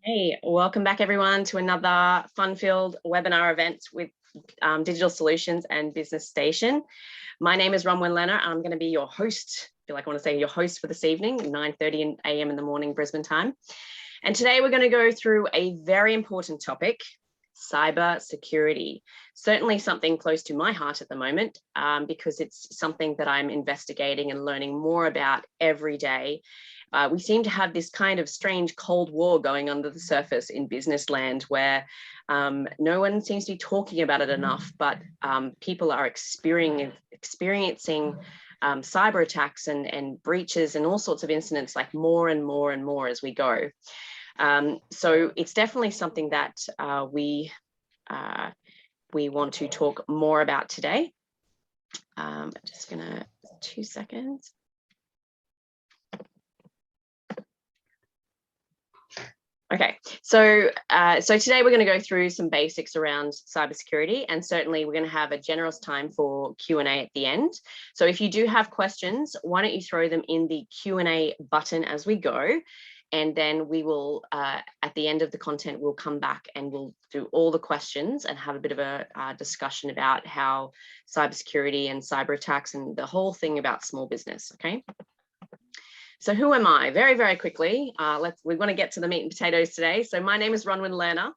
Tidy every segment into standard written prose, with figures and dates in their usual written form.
Hey, welcome back everyone to another fun-filled webinar event with Digital Solutions and Business Station. My name is Rhonwyn. I'm going to be your host. I feel like I want to say your host for this evening, 9:30 a.m. in the morning, Brisbane time. And today we're going to go through a very important topic, cyber security. Certainly something close to my heart at the moment because it's something that I'm investigating and learning more about every day. We seem to have this kind of strange Cold War going under the surface in business land where no one seems to be talking about it enough, but people are experiencing cyber attacks and breaches and all sorts of incidents like more and more and more as we go. So it's definitely something that we want to talk more about today. I'm just gonna 2 seconds. Okay, so today we're going to go through some basics around cybersecurity, and certainly we're going to have a generous time for Q&A at the end. So if you do have questions, why don't you throw them in the Q&A button as we go, and then we will, at the end of the content, we'll come back and we'll do all the questions and have a bit of a discussion about how cybersecurity and cyber attacks and the whole thing about small business, okay? So who am I? Very, very quickly, we want to get to the meat and potatoes today. So my name is Rhonwyn.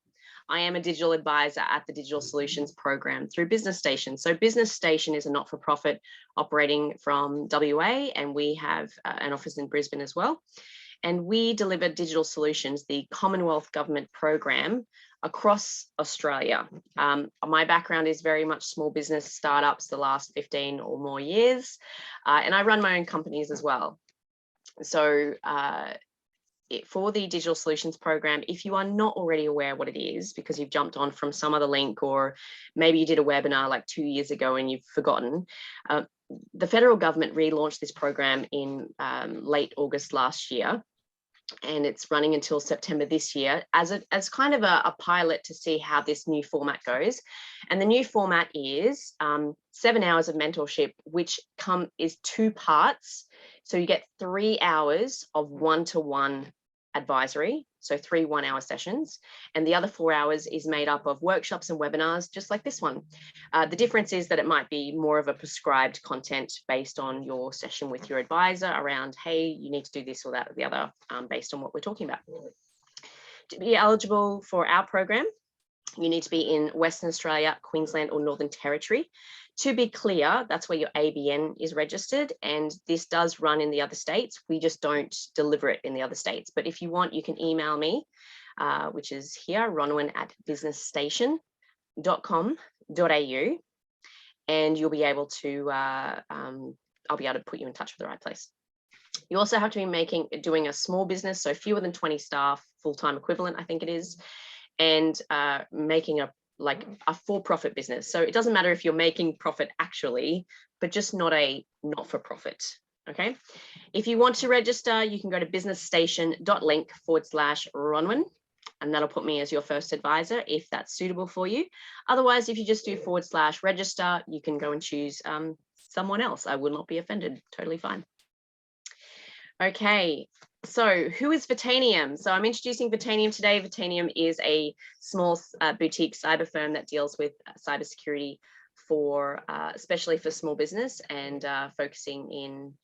I am a digital advisor at the Digital Solutions program through Business Station. So Business Station is a not-for-profit operating from WA, and we have an office in Brisbane as well. And we deliver digital solutions, the Commonwealth Government program, across Australia. My background is very much small business startups the last 15 or more years, and I run my own companies as well. So for the Digital Solutions program, if you are not already aware what it is because you've jumped on from some other link, or maybe you did a webinar like 2 years ago and you've forgotten, the federal government relaunched this program in late August last year, and it's running until September this year as kind of a pilot to see how this new format goes. And the new format is 7 hours of mentorship, which is 2 parts. So you get 3 hours of one-to-one advisory, so 3 one-hour sessions, and the other 4 hours is made up of workshops and webinars, just like this one. The difference is that it might be more of a prescribed content based on your session with your advisor around, hey, you need to do this or that or the other, based on what we're talking about. To be eligible for our program, you need to be in Western Australia, Queensland, or Northern Territory. To be clear, that's where your ABN is registered, and this does run in the other states. We just don't deliver it in the other states. But if you want, you can email me, which is here, ronwyn@businessstation.com.au, and you'll be able to, I'll be able to put you in touch with the right place. You also have to be doing a small business, so fewer than 20 staff, full-time equivalent, I think it is, and making a for-profit business. So it doesn't matter if you're making profit actually, but just not a not-for-profit, okay? If you want to register, you can go to businessstation.link/Rhonwyn, and that'll put me as your first advisor if that's suitable for you. Otherwise, if you just do /register, you can go and choose someone else. I will not be offended, totally fine. Okay, so who is Vertanium? So I'm introducing Vertanium today. Vertanium is a small boutique cyber firm that deals with cybersecurity for, especially for small business, and focusing in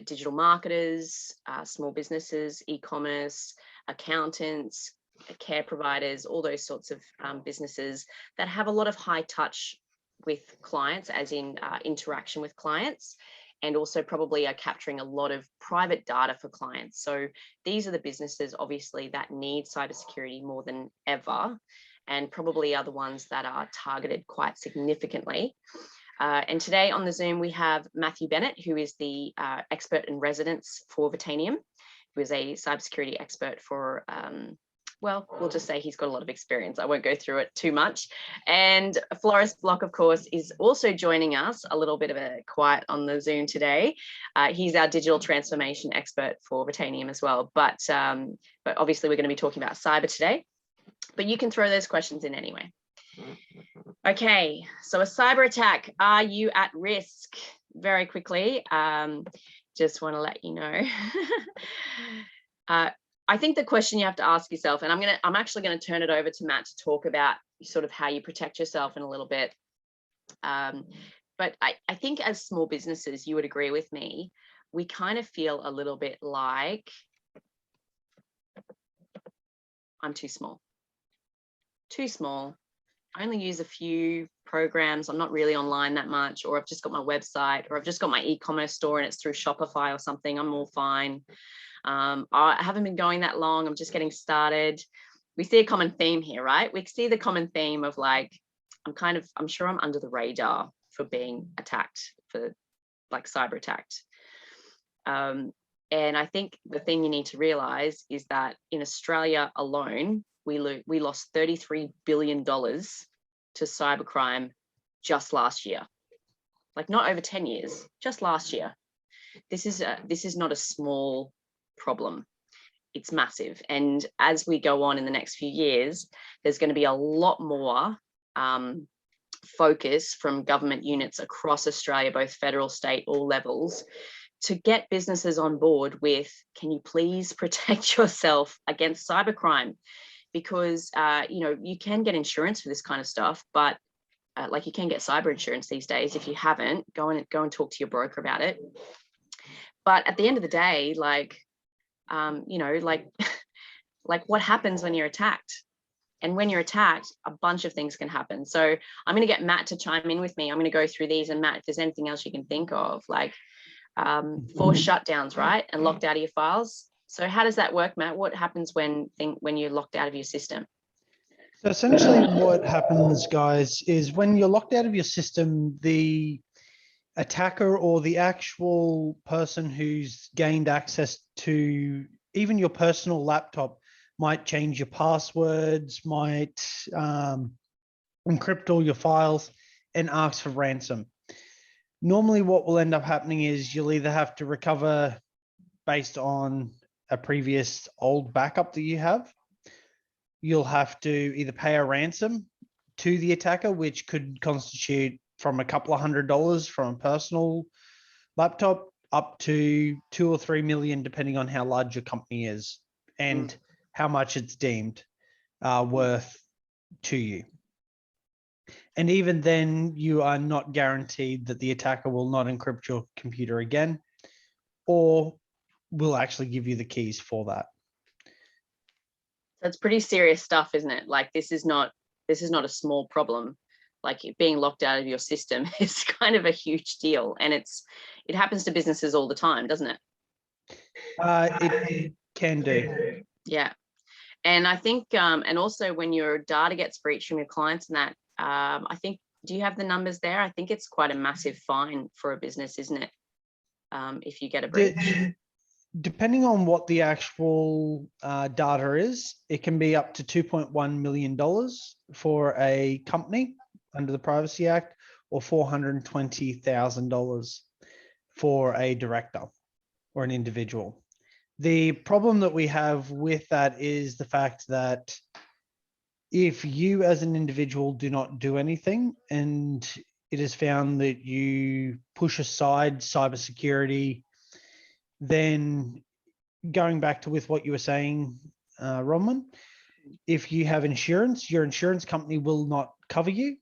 digital marketers, small businesses, e-commerce, accountants, care providers, all those sorts of businesses that have a lot of high touch with clients, as in interaction with clients, and also probably are capturing a lot of private data for clients. So these are the businesses, obviously, that need cybersecurity more than ever, and probably are the ones that are targeted quite significantly. And today on the Zoom, we have Matthew Bennett, who is the expert in residence for Vertanium, who is a cybersecurity expert for, well, we'll just say he's got a lot of experience. I won't go through it too much. And Floris Block, of course, is also joining us, a little bit of a quiet on the Zoom today. He's our digital transformation expert for Vertanium as well. But obviously we're going to be talking about cyber today, but you can throw those questions in anyway. Okay, so a cyber attack, are you at risk? Very quickly, just want to let you know. I think the question you have to ask yourself, and I'm actually going to turn it over to Matt to talk about sort of how you protect yourself in a little bit. But I think as small businesses, you would agree with me, we kind of feel a little bit like I'm too small. I only use a few programs. I'm not really online that much, or I've just got my website, or I've just got my e-commerce store and it's through Shopify or something. I'm all fine. I haven't been going that long. I'm just getting started. We see a common theme here, right? We see the common theme of like, I'm sure I'm under the radar for being attacked, for like cyber attacked. And I think the thing you need to realize is that in Australia alone, we lost $33 billion to cybercrime just last year. Like not over 10 years, just last year. This is not a small problem. It's massive. And as we go on in the next few years, there's going to be a lot more focus from government units across Australia, both federal, state, all levels, to get businesses on board with, can you please protect yourself against cybercrime? Because, you can get insurance for this kind of stuff, but like you can get cyber insurance these days. If you haven't, go and talk to your broker about it. But at the end of the day, like what happens when you're attacked? And when you're attacked, a bunch of things can happen. So I'm going to get Matt to chime in with me. I'm going to go through these, and Matt, if there's anything else you can think of, like forced shutdowns, right? And locked out of your files. So how does that work, Matt? What happens when you're locked out of your system? So essentially what happens, guys, is when you're locked out of your system, the attacker or the actual person who's gained access to even your personal laptop might change your passwords, might encrypt all your files and ask for ransom. Normally what will end up happening is you'll either have to recover based on a previous old backup that you have. You'll have to either pay a ransom to the attacker, which could constitute from a couple of $100 from a personal laptop up to 2 or 3 million, depending on how large your company is and how much it's deemed worth to you. And even then, you are not guaranteed that the attacker will not encrypt your computer again, or will actually give you the keys for that. That's pretty serious stuff, isn't it? Like this is not a small problem. Like being locked out of your system is kind of a huge deal, and it happens to businesses all the time, doesn't it? It can do. Yeah. And I think, and also when your data gets breached from your clients and that, I think, do you have the numbers there? I think it's quite a massive fine for a business, isn't it? If you get a breach. Depending on what the actual data is, it can be up to $2.1 million for a company under the Privacy Act, or $420,000 for a director or an individual. The problem that we have with that is the fact that if you as an individual do not do anything, and it is found that you push aside cybersecurity, then going back to with what you were saying, Rhonwyn, if you have insurance, your insurance company will not cover you.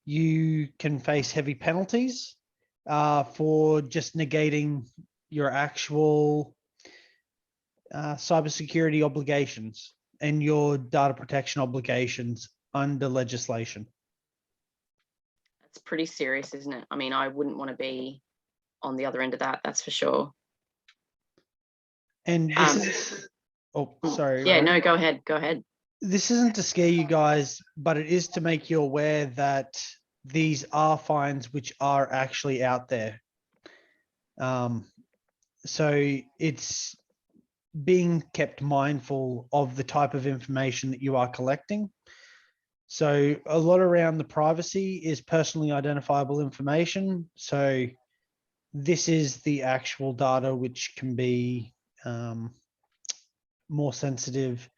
You can face heavy penalties for just negating your actual cybersecurity obligations and your data protection obligations under legislation. That's pretty serious, isn't it? I mean, I wouldn't want to be on the other end of that, that's for sure. And this is, oh, sorry. Yeah, no, go ahead. This isn't to scare you guys, but it is to make you aware that these are fines which are actually out there. So it's being kept mindful of the type of information that you are collecting. So a lot around the privacy is personally identifiable information. So this is the actual data which can be more sensitive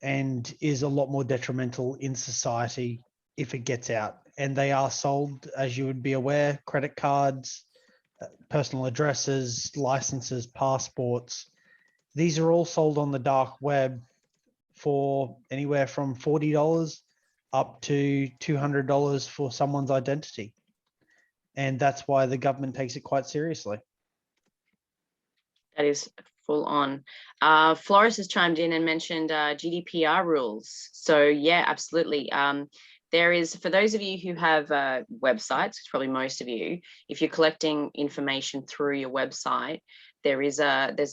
and is a lot more detrimental in society if it gets out. And they are sold, as you would be aware, credit cards, personal addresses, licenses, passports. These are all sold on the dark web for anywhere from $40 up to $200 for someone's identity. And that's why the government takes it quite seriously. That is full on. Floris has chimed in and mentioned GDPR rules. So yeah, absolutely. There is, for those of you who have websites, it's probably most of you, if you're collecting information through your website, there's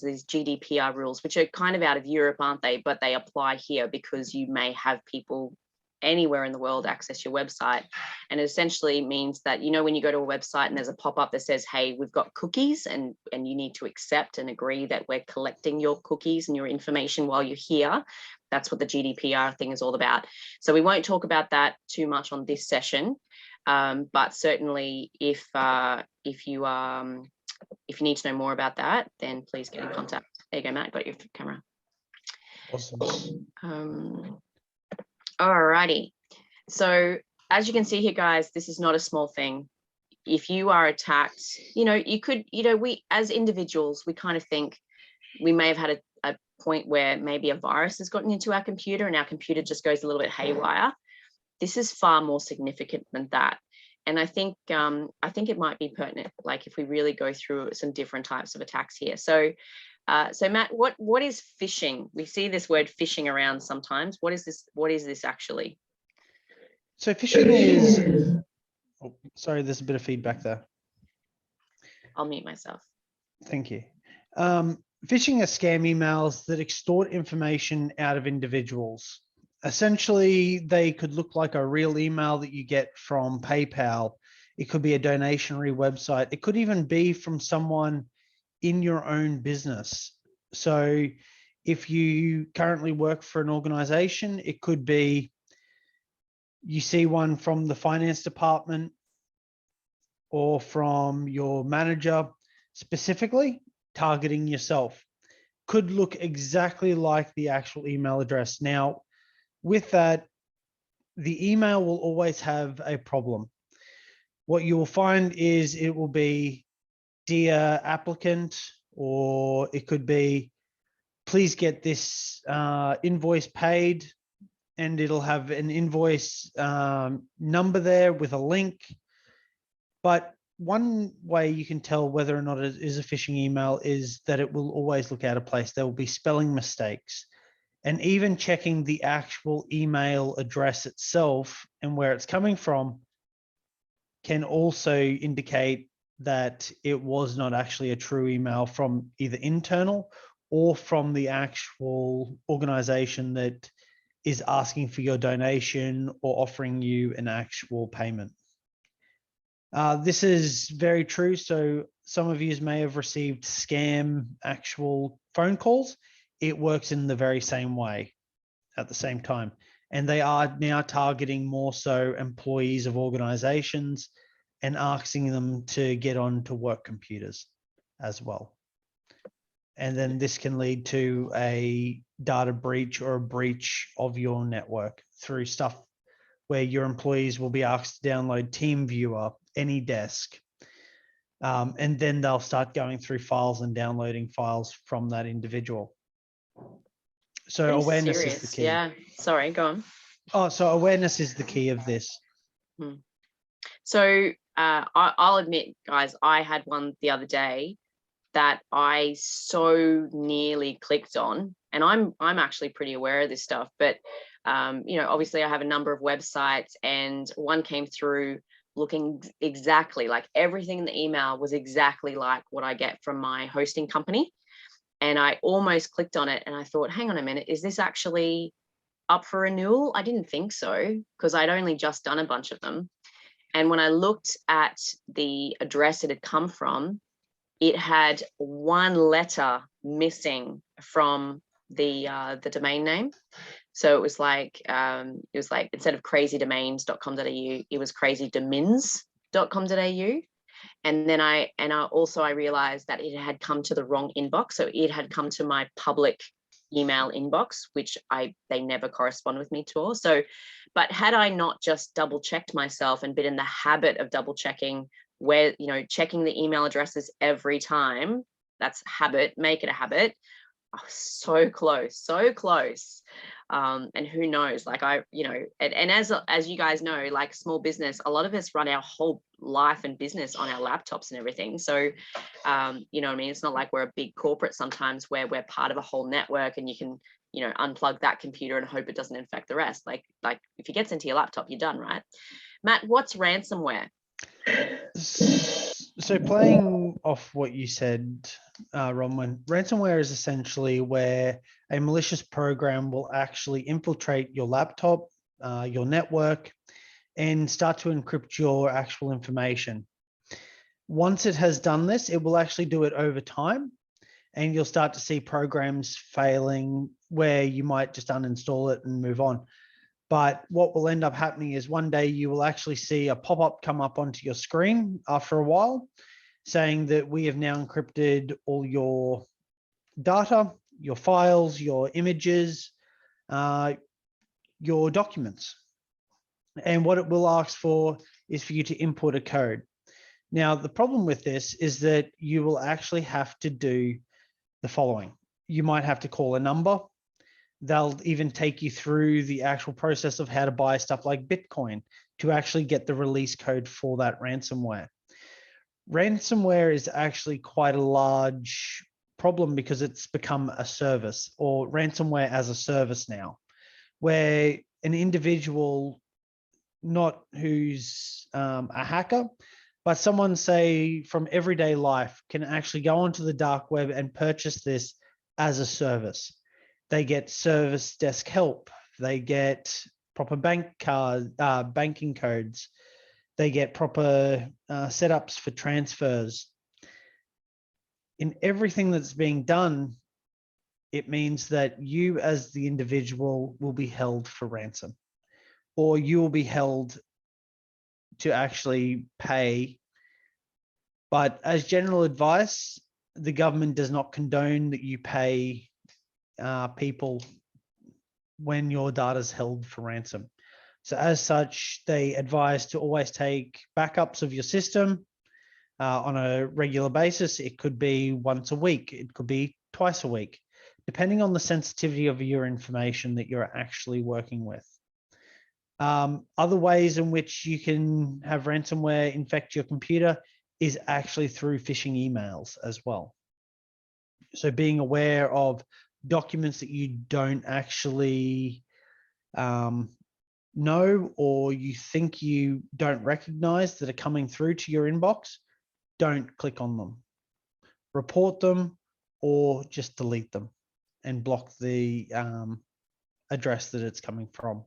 these GDPR rules, which are kind of out of Europe, aren't they? But they apply here because you may have people anywhere in the world access your website. And it essentially means that, you know, when you go to a website and there's a pop-up that says, hey, we've got cookies, and you need to accept and agree that we're collecting your cookies and your information while you're here. That's what the GDPR thing is all about. So we won't talk about that too much on this session, but certainly if you need to know more about that, then please get in contact. There you go, Matt, got your camera. Awesome. All righty. So as you can see here, guys, this is not a small thing. If you are attacked, you know, you could, you know, we as individuals, we kind of think we may have had a point where maybe a virus has gotten into our computer and our computer just goes a little bit haywire. This is far more significant than that. And I think it might be pertinent, like if we really go through some different types of attacks here. So Matt, what is phishing? We see this word phishing around sometimes. What is this? What is this actually? So phishing is, oh, sorry, there's a bit of feedback there. I'll mute myself. Thank you. Phishing are scam emails that extort information out of individuals. Essentially, they could look like a real email that you get from PayPal. It could be a donationary website. It could even be from someone in your own business. So if you currently work for an organization, it could be you see one from the finance department or from your manager specifically targeting yourself. Could look exactly like the actual email address. Now, with that, the email will always have a problem. What you will find is it will be, dear applicant, or it could be, please get this invoice paid, and it'll have an invoice number there with a link. But one way you can tell whether or not it is a phishing email is that it will always look out of place. There will be spelling mistakes. And even checking the actual email address itself and where it's coming from can also indicate that it was not actually a true email from either internal or from the actual organization that is asking for your donation or offering you an actual payment. This is very true. So some of you may have received scam actual phone calls. It works in the very same way at the same time. And they are now targeting more so employees of organizations and asking them to get onto work computers as well. And then this can lead to a data breach or a breach of your network through stuff where your employees will be asked to download TeamViewer, AnyDesk, and then they'll start going through files and downloading files from that individual. So Pretty awareness serious. is the key. Yeah, sorry, go on. Oh, so awareness is the key of this. So I'll admit, guys, I had one the other day that I so nearly clicked on, and I'm actually pretty aware of this stuff, but you know, obviously I have a number of websites, and one came through looking exactly like everything in the email was exactly like what I get from my hosting company. And I almost clicked on it and I thought, hang on a minute, is this actually up for renewal? I didn't think so, because I'd only just done a bunch of them. And when I looked at the address it had come from, it had one letter missing from the domain name. So it was like instead of crazydomains.com.au, it was crazydomins.com.au. And then I realized that it had come to the wrong inbox. So it had come to my public email inbox, which they never correspond with me at all. So, but had I not just double checked myself and been in the habit of double checking where, you know, checking the email addresses every time, that's habit, make it a habit, Oh, so close, so close. And who knows, like and as you guys know, like small business, a lot of us run our whole life and business on our laptops and everything. So, you know what I mean? It's not like we're a big corporate sometimes where we're part of a whole network and you can, unplug that computer and hope it doesn't infect the rest. Like if it gets into your laptop, you're done, right? Matt, what's ransomware? So playing off what you said, Rhonwyn, ransomware is essentially where a malicious program will actually infiltrate your laptop, your network, and start to encrypt your actual information. Once it has done this, it will actually do it over time, and you'll start to see programs failing where you might just uninstall it and move on. But what will end up happening is one day you will actually see a pop-up come up onto your screen after a while saying that we have now encrypted all your data, your files, your images, your documents. And what it will ask for is for you to input a code. Now, the problem with this is that you will actually have to do the following. You might have to call a number. They'll even take you through the actual process of how to buy stuff like Bitcoin to actually get the release code for that ransomware. Ransomware is actually quite a large problem because it's become a service, or ransomware as a service now, where an individual, not who's a hacker, but someone, say, from everyday life, can actually go onto the dark web and purchase this as a service. They get service desk help. They get proper banking codes. They get proper setups for transfers. In everything that's being done, it means that you as the individual will be held for ransom, or you will be held to actually pay. But as general advice, the government does not condone that you pay people when your data is held for ransom. So as such, they advise to always take backups of your system on a regular basis. It could be once a week. It could be twice a week, depending on the sensitivity of your information that you're actually working with. Other ways in which you can have ransomware infect your computer is actually through phishing emails as well. So being aware of documents that you don't actually know, or you think you don't recognize that are coming through to your inbox, don't click on them. Report them or just delete them and block the address that it's coming from.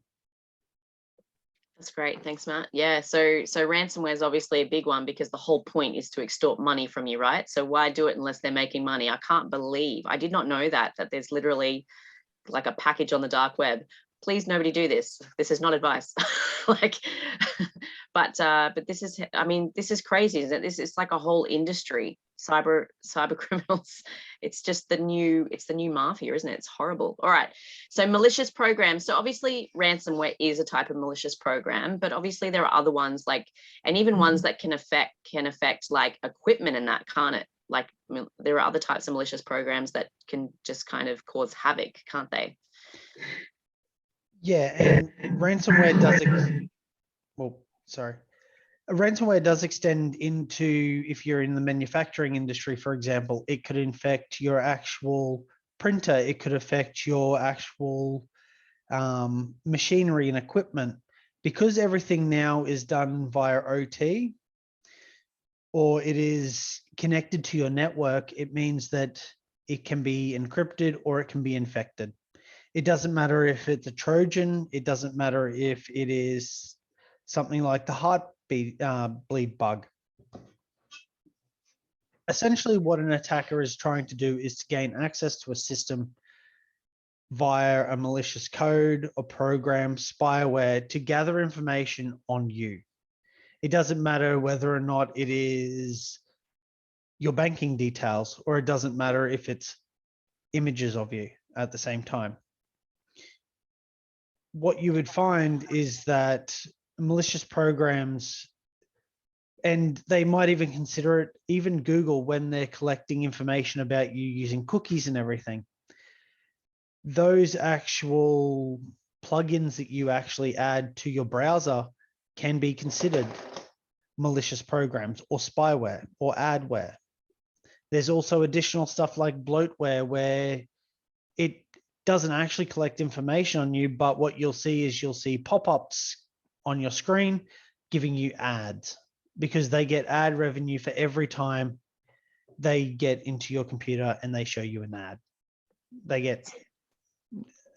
That's great. Thanks, Matt. Yeah. So ransomware is obviously a big one because the whole point is to extort money from you, right? So why do it unless they're making money? I can't believe, I did not know that there's literally like a package on the dark web. Please, nobody do this. This is not advice. But this is, I mean, this is crazy, isn't it? This is like a whole industry, cyber criminals. It's just the new mafia, isn't it? It's horrible. All right. So malicious programs. So obviously ransomware is a type of malicious program, but obviously there are other ones and even ones that can affect like equipment and that, can't it? Like there are other types of malicious programs that can just kind of cause havoc, can't they? Yeah, and ransomware does ransomware does extend into, if you're in the manufacturing industry, for example, it could infect your actual printer. It could affect your actual machinery and equipment. Because everything now is done via OT, or it is connected to your network, it means that it can be encrypted or it can be infected. It doesn't matter if it's a Trojan. It doesn't matter if it is something like the heartbleed bug. Essentially, what an attacker is trying to do is to gain access to a system via a malicious code or program, spyware, to gather information on you. It doesn't matter whether or not it is your banking details, or it doesn't matter if it's images of you at the same time. What you would find is that malicious programs, and they might even consider it, even Google, when they're collecting information about you using cookies and everything, those actual plugins that you actually add to your browser can be considered malicious programs or spyware or adware. There's also additional stuff like bloatware where it doesn't actually collect information on you, but what you'll see is you'll see pop-ups on your screen giving you ads because they get ad revenue for every time they get into your computer and they show you an ad. They get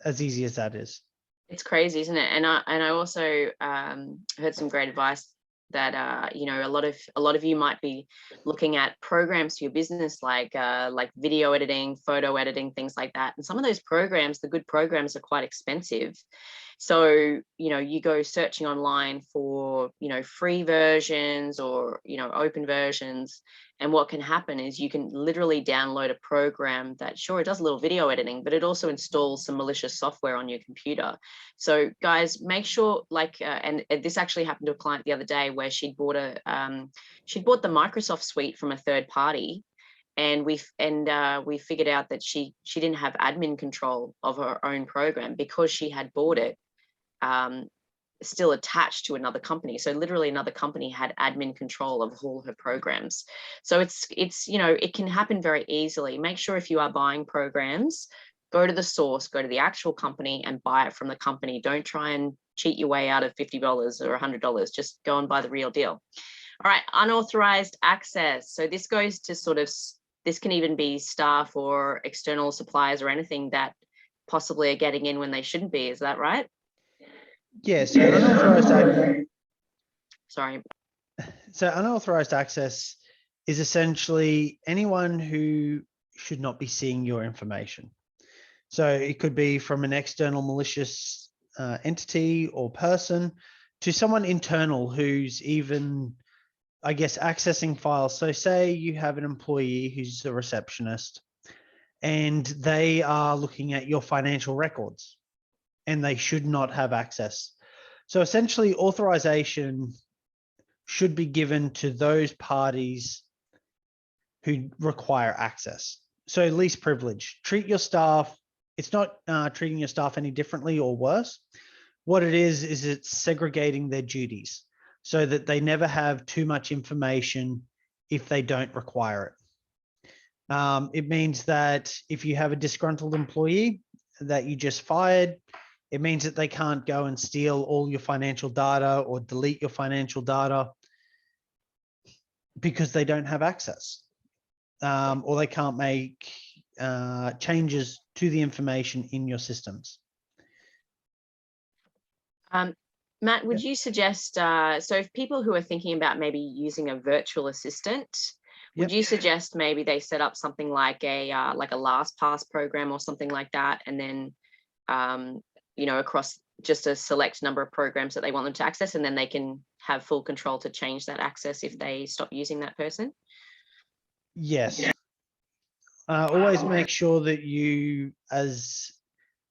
as easy as that is. It's crazy, isn't it? And I also heard some great advice that you know, a lot of you might be looking at programs for your business like video editing, photo editing, things like that. And some of those programs, the good programs, are quite expensive. So, you know, you go searching online for, you know, free versions or, you know, open versions. And what can happen is you can literally download a program that, sure, it does a little video editing, but it also installs some malicious software on your computer. So guys, make sure, and this actually happened to a client the other day where she'd bought the Microsoft suite from a third party. And we figured out that she didn't have admin control of her own program because she had bought it still attached to another company. So literally another company had admin control of all her programs. So it's you know, it can happen very easily. Make sure if you are buying programs, go to the source, go to the actual company and buy it from the company. Don't try and cheat your way out of $50 or $100. Just go and buy the real deal. All right, unauthorized access. So this goes to this can even be staff or external suppliers or anything that possibly are getting in when they shouldn't be. Is that right? Yeah, so unauthorized access. Sorry. So unauthorized access is essentially anyone who should not be seeing your information. So it could be from an external malicious entity or person to someone internal who's even, I guess, accessing files. So say you have an employee who's a receptionist and they are looking at your financial records and they should not have access. So essentially authorization should be given to those parties who require access. So least privilege, treat your staff. It's not treating your staff any differently or worse. What it is it's segregating their duties so that they never have too much information if they don't require it. It means that if you have a disgruntled employee that you just fired, it means that they can't go and steal all your financial data or delete your financial data because they don't have access, or they can't make changes to the information in your systems. Matt, would you suggest, so if people who are thinking about maybe using a virtual assistant, would you suggest maybe they set up something like a LastPass program or something like that, and then you know, across just a select number of programs that they want them to access, and then they can have full control to change that access if they stop using that person? Yes. Always make sure that you, as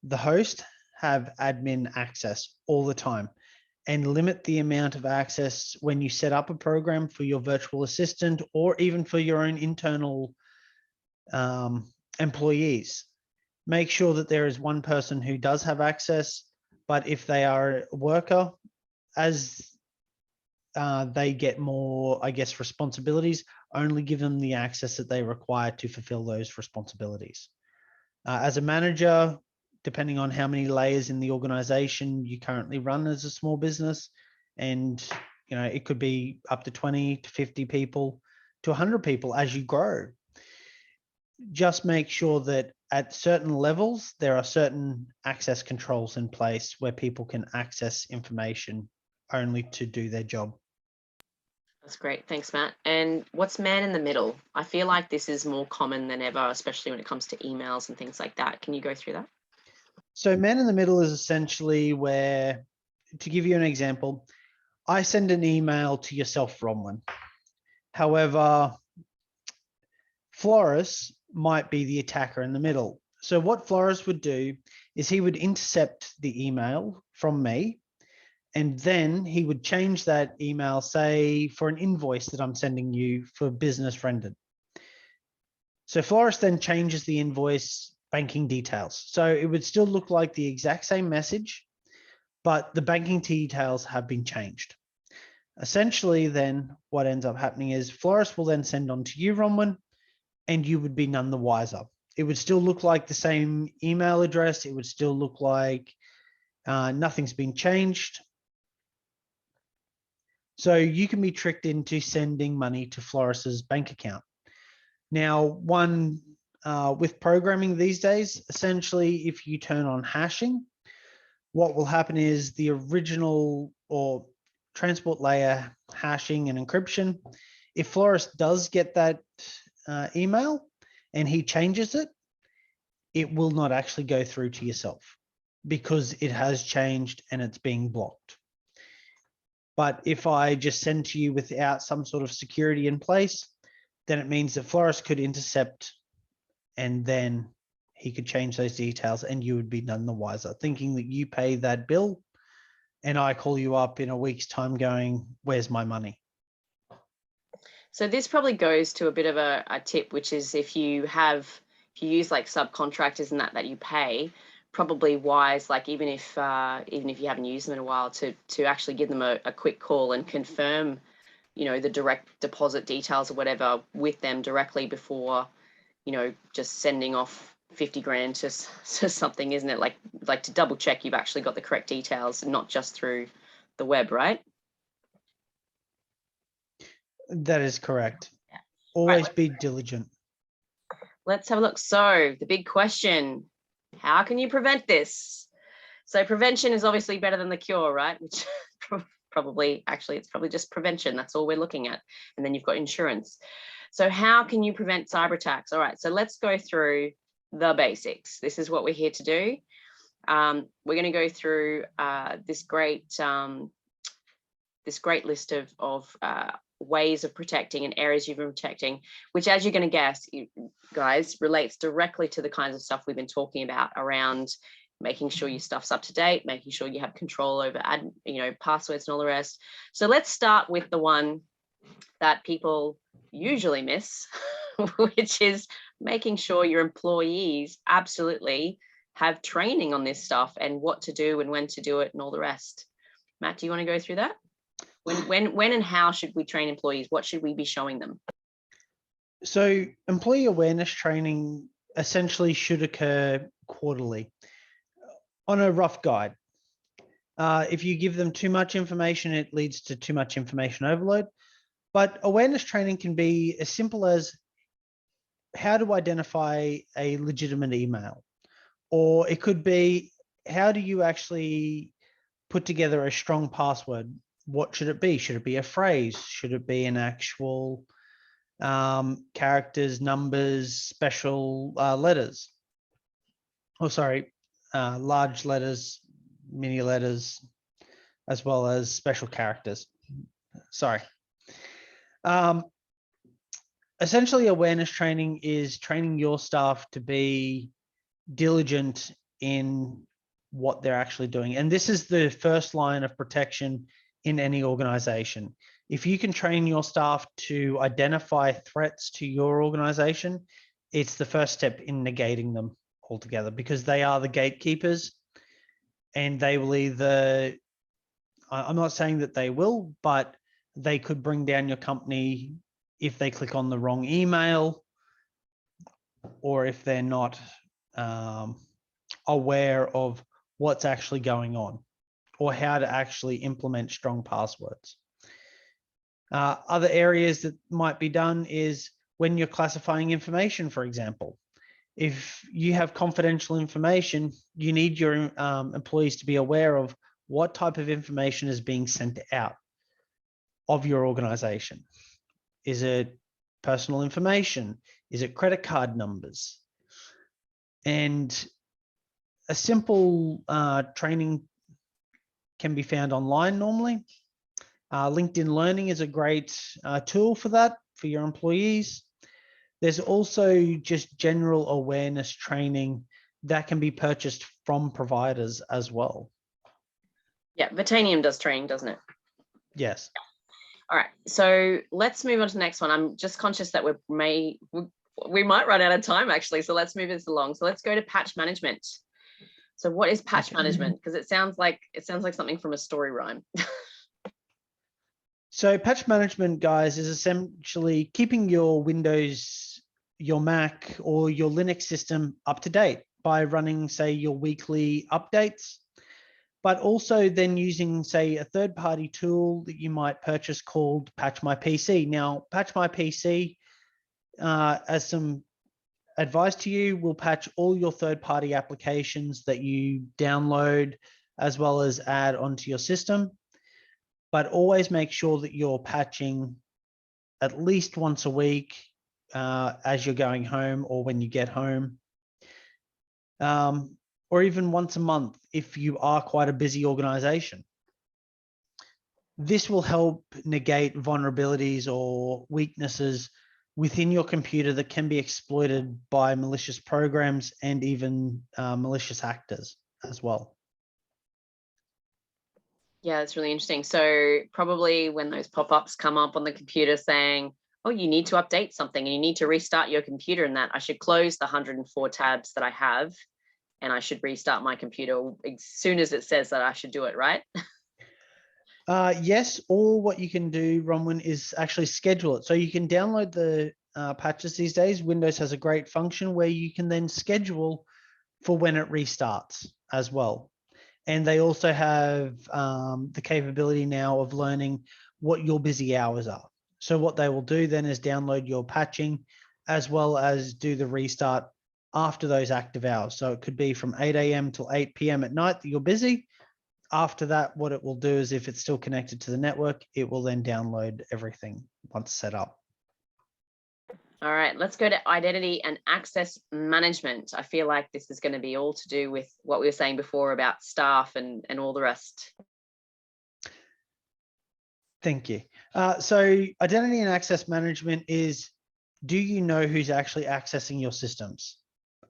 the host, have admin access all the time, and limit the amount of access when you set up a program for your virtual assistant or even for your own internal employees. Make sure that there is one person who does have access, but if they are a worker, as they get more, I guess, responsibilities, only give them the access that they require to fulfill those responsibilities. As a manager, depending on how many layers in the organization you currently run as a small business, and you know, it could be up to 20 to 50 people to 100 people as you grow. Just make sure that at certain levels, there are certain access controls in place where people can access information only to do their job. That's great. Thanks, Matt. And what's man in the middle? I feel like this is more common than ever, especially when it comes to emails and things like that. Can you go through that? So man in the middle is essentially where, to give you an example, I send an email to yourself, Rhonwyn. However, Floris might be the attacker in the middle. So what Floris would do is he would intercept the email from me, and then he would change that email, say, for an invoice that I'm sending you for business rendered. So Floris then changes the invoice banking details. So it would still look like the exact same message, but the banking details have been changed. Essentially, then what ends up happening is Florist will then send on to you, Rhonwyn, and you would be none the wiser. It would still look like the same email address. It would still look like nothing's been changed. So you can be tricked into sending money to Florist's bank account. Now, with programming these days, essentially, if you turn on hashing, what will happen is the original or transport layer hashing and encryption, if Florist does get that email and he changes it, it will not actually go through to yourself because it has changed and it's being blocked. But if I just send to you without some sort of security in place, then it means that Florist could intercept and then he could change those details and you would be none the wiser, thinking that you pay that bill and I call you up in a week's time going, where's my money? So this probably goes to a bit of a tip, which is if you use like subcontractors and that you pay, probably wise, like even if you haven't used them in a while, to actually give them a quick call and confirm, the direct deposit details or whatever with them directly before, just sending off 50 grand to something, isn't it? Like to double check you've actually got the correct details, not just through the web, right? That is correct. Yeah. Always be diligent. Let's have a look. So the big question, how can you prevent this? So prevention is obviously better than the cure, right? Which it's probably just prevention. That's all we're looking at. And then you've got insurance. So how can you prevent cyber attacks? All right, so let's go through the basics. This is what we're here to do. We're going to go through this great list of ways of protecting and areas you've been protecting, which, as you're going to guess, guys, relates directly to the kinds of stuff we've been talking about around making sure your stuff's up to date, making sure you have control over passwords and all the rest. So let's start with the one that people usually miss, which is making sure your employees absolutely have training on this stuff and what to do and when to do it and all the rest. Matt, do you want to go through that? When and how should we train employees? What should we be showing them? So employee awareness training essentially should occur quarterly on a rough guide. If you give them too much information, it leads to too much information overload. But awareness training can be as simple as how to identify a legitimate email, or it could be how do you actually put together a strong password? What should it be? Should it be a phrase? Should it be an actual characters, numbers, special letters? Oh, sorry, large letters, mini letters, as well as special characters. Sorry. Essentially, awareness training is training your staff to be diligent in what they're actually doing. And this is the first line of protection in any organization. If you can train your staff to identify threats to your organization, it's the first step in negating them altogether, because they are the gatekeepers and they will either, I'm not saying that they will, but they could bring down your company if they click on the wrong email, or if they're not aware of what's actually going on or how to actually implement strong passwords. Other areas that might be done is when you're classifying information, for example. If you have confidential information, you need your employees to be aware of what type of information is being sent out of your organization. Is it personal information? Is it credit card numbers? And a simple training can be found online normally. LinkedIn Learning is a great tool for that, for your employees. There's also just general awareness training that can be purchased from providers as well. Yeah, Vertanium does training, doesn't it? Yes. All right, so let's move on to the next one. I'm just conscious that we're we might run out of time actually. So let's move this along. So let's go to patch management. So what is patch management? Because it sounds like something from a story rhyme. So patch management, guys, is essentially keeping your Windows, your Mac, or your Linux system up to date by running, say, your weekly updates, but also then using, say, a third-party tool that you might purchase called Patch My PC. Now, Patch My PC, as some advice to you, will patch all your third-party applications that you download as well as add onto your system. But always make sure that you're patching at least once a week as you're going home or when you get home, or even once a month if you are quite a busy organization. This will help negate vulnerabilities or weaknesses within your computer that can be exploited by malicious programs and even malicious actors as well. Yeah, it's really interesting. So probably when those pop-ups come up on the computer saying, oh, you need to update something and you need to restart your computer, and that I should close the 104 tabs that I have and I should restart my computer as soon as it says that I should do it, right? Yes, or what you can do, Rhonwyn, is actually schedule it. So you can download the patches these days. Windows has a great function where you can then schedule for when it restarts as well. And they also have the capability now of learning what your busy hours are. So what they will do then is download your patching as well as do the restart after those active hours. So it could be from 8 a.m. till 8 p.m. at night that you're busy. After that, what it will do is if it's still connected to the network, it will then download everything once set up. All right, let's go to identity and access management. I feel like this is going to be all to do with what we were saying before about staff and all the rest. Thank you. So identity and access management is, do you know who's actually accessing your systems?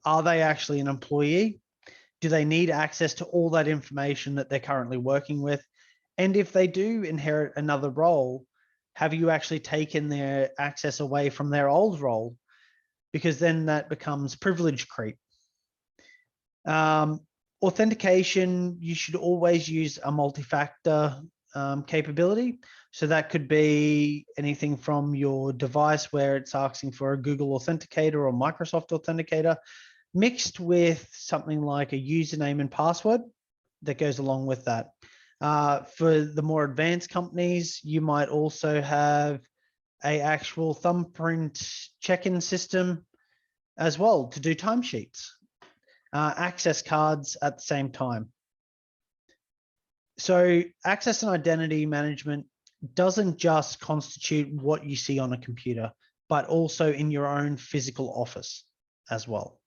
Are they actually an employee? Do they need access to all that information that they're currently working with? And if they do inherit another role, have you actually taken their access away from their old role? Because then that becomes privilege creep. Authentication, you should always use a multi-factor capability. So that could be anything from your device where it's asking for a Google Authenticator or Microsoft Authenticator, mixed with something like a username and password that goes along with that. For the more advanced companies, you might also have an actual thumbprint check-in system as well to do timesheets, access cards at the same time. So access and identity management doesn't just constitute what you see on a computer, but also in your own physical office as well.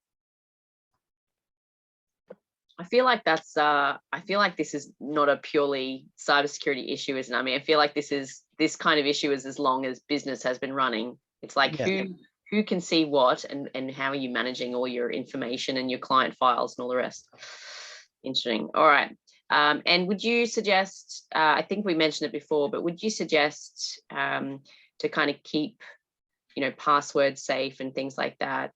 I feel like that's I feel like this is not a purely cybersecurity issue, isn't it? I mean, I feel like this kind of issue is as long as business has been running. It's like who can see what and how are you managing all your information and your client files and all the rest. Interesting. All right. And would you suggest, I think we mentioned it before, but would you suggest to kind of keep, passwords safe and things like that?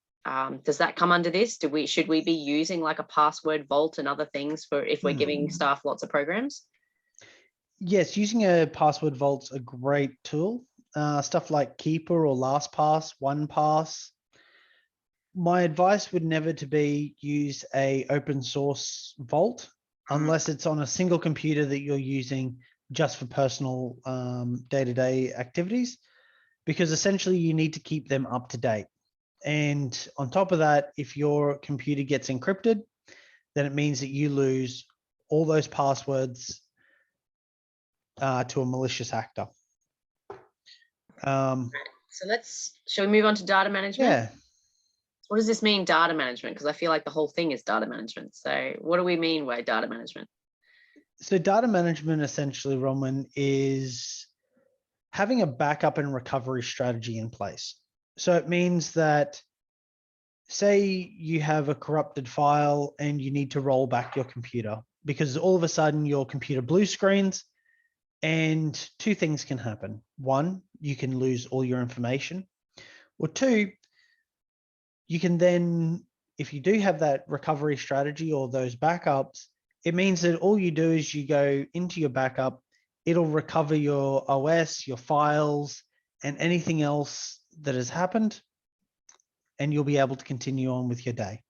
Does that come under this? Should we be using like a password vault and other things for if we're giving staff lots of programs? Yes, using a password vault's a great tool. Stuff like Keeper or LastPass, OnePass. My advice would never to be use a open source vault unless it's on a single computer that you're using just for personal day-to-day activities, because essentially you need to keep them up to date. And on top of that, if your computer gets encrypted, then it means that you lose all those passwords to a malicious actor. So shall we move on to data management? Yeah. What does this mean, data management? Because I feel like the whole thing is data management. So what do we mean by data management? So data management essentially, Rhonwyn, is having a backup and recovery strategy in place. So it means that, say you have a corrupted file and you need to roll back your computer because all of a sudden your computer blue screens, and two things can happen. One, you can lose all your information, or two, you can then, if you do have that recovery strategy or those backups, it means that all you do is you go into your backup, it'll recover your OS, your files, and anything else that has happened, and you'll be able to continue on with your day.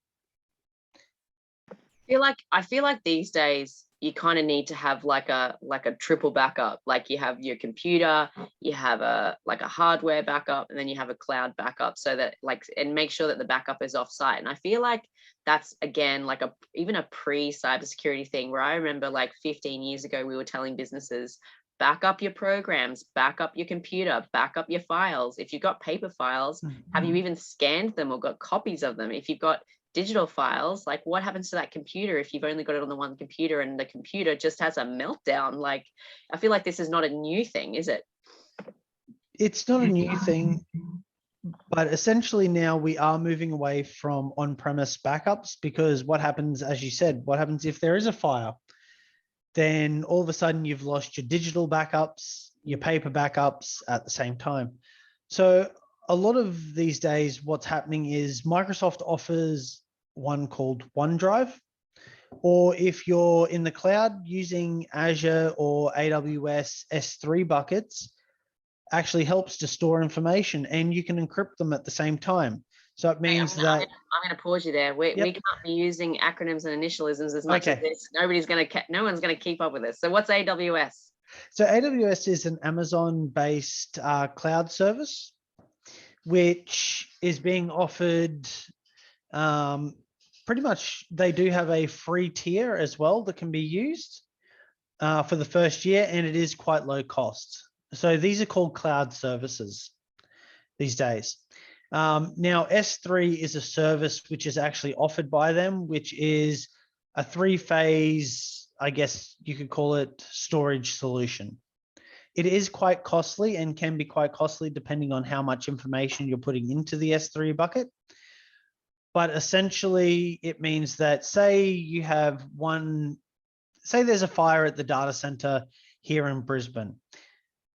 I feel like these days you kind of need to have like a triple backup. Like you have your computer, you have a hardware backup, and then you have a cloud backup, so that and make sure that the backup is offsite. And I feel like that's again even a pre-cybersecurity thing, where I remember like 15 years ago we were telling businesses, back up your programs, back up your computer, back up your files. If you've got paper files, have you even scanned them or got copies of them? If you've got digital files, like what happens to that computer if you've only got it on the one computer and the computer just has a meltdown? Like, I feel like this is not a new thing, is it? It's not a new thing, but essentially now we are moving away from on-premise backups, because what happens, as you said, what happens if there is a fire? Then all of a sudden you've lost your digital backups, your paper backups at the same time. So a lot of these days, what's happening is Microsoft offers one called OneDrive, or if you're in the cloud using Azure or AWS S3 buckets, actually helps to store information, and you can encrypt them at the same time. So it means I'm that going to pause you there. We can't be using acronyms and initialisms as much as this. No one's going to keep up with this. So what's AWS? So AWS is an Amazon-based cloud service, which is being offered. Pretty much, they do have a free tier as well that can be used for the first year, and it is quite low cost. So these are called cloud services these days. Now, S3 is a service which is actually offered by them, which is a three-phase, I guess you could call it, storage solution. It is quite costly and can be quite costly depending on how much information you're putting into the S3 bucket. But essentially, it means that say there's a fire at the data center here in Brisbane.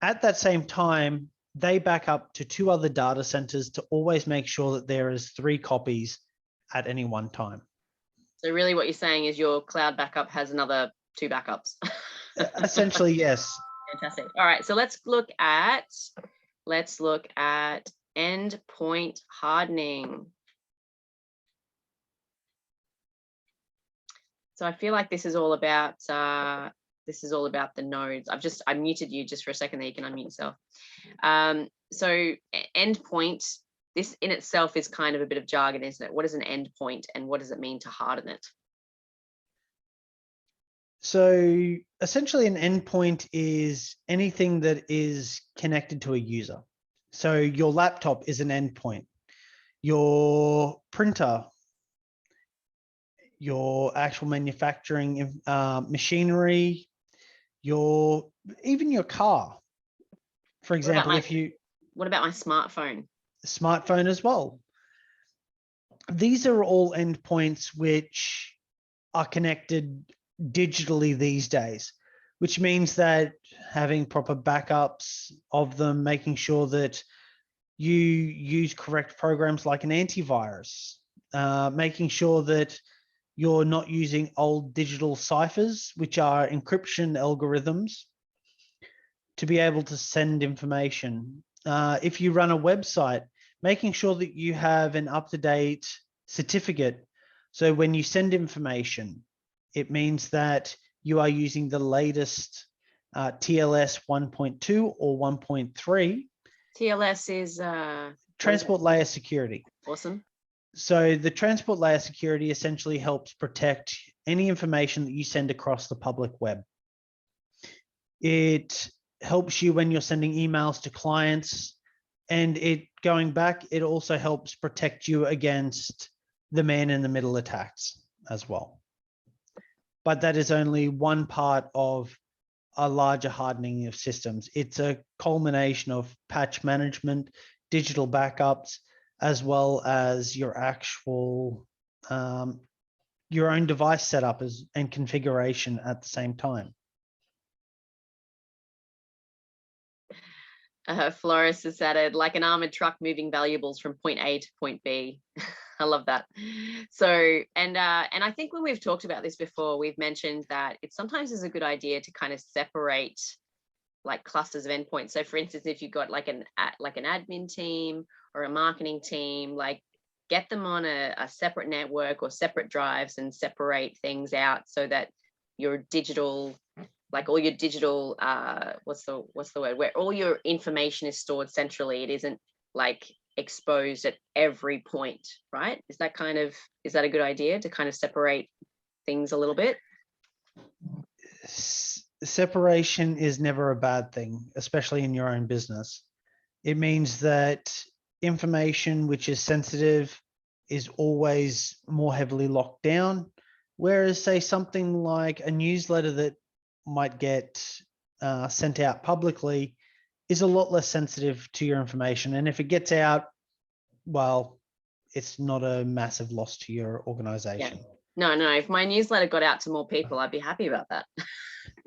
At that same time, they back up to 2 other data centers to always make sure that there is 3 copies at any one time. So really what you're saying is your cloud backup has another 2 backups. Essentially, yes. Fantastic. All right, so let's look at endpoint hardening. So I feel like this is all about the nodes. I muted you just for a second there. You can unmute yourself. So endpoint, this in itself is kind of a bit of jargon, isn't it? What is an endpoint and what does it mean to harden it? So essentially an endpoint is anything that is connected to a user. So your laptop is an endpoint, your printer, your actual manufacturing machinery, even your car. For example, what about my smartphone? Smartphone as well. These are all endpoints which are connected digitally these days, which means that having proper backups of them, making sure that you use correct programs like an antivirus, making sure that you're not using old digital ciphers, which are encryption algorithms, to be able to send information. If you run a website, making sure that you have an up-to-date certificate. So when you send information, it means that you are using the latest TLS 1.2 or 1.3. TLS is transport layer security. Awesome. So the transport layer security essentially helps protect any information that you send across the public web. It helps you when you're sending emails to clients, and it also helps protect you against the man-in-the-middle attacks as well. But that is only one part of a larger hardening of systems. It's a culmination of patch management, digital backups, as well as your actual your own device setup and configuration at the same time. Flores has added, like an armored truck moving valuables from point A to point B. I love that. So, and I think when we've talked about this before, we've mentioned that it sometimes is a good idea to kind of separate like clusters of endpoints. So for instance, if you've got like an admin team or a marketing team, like get them on a separate network or separate drives and separate things out so that your digital, like all your digital, what's the word, where all your information is stored centrally. It isn't like exposed at every point, right? Is that a good idea to kind of separate things a little bit? Separation is never a bad thing, especially in your own business. It means that information which is sensitive is always more heavily locked down, whereas say something like a newsletter that might get sent out publicly is a lot less sensitive to your information. And if it gets out, well, it's not a massive loss to your organization. Yeah. No, if my newsletter got out to more people, I'd be happy about that.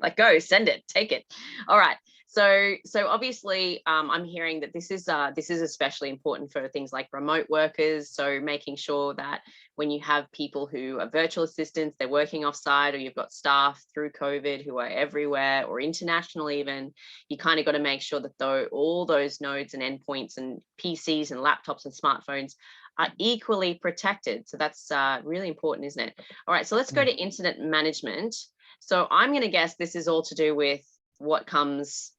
Like, go, send it, take it. All right. So obviously, I'm hearing that this is especially important for things like remote workers. So making sure that when you have people who are virtual assistants, they're working offsite, or you've got staff through COVID who are everywhere or international even, you kind of got to make sure that all those nodes and endpoints and PCs and laptops and smartphones are equally protected. So that's really important, isn't it? All right, so let's go to incident management. So I'm going to guess this is all to do with what comes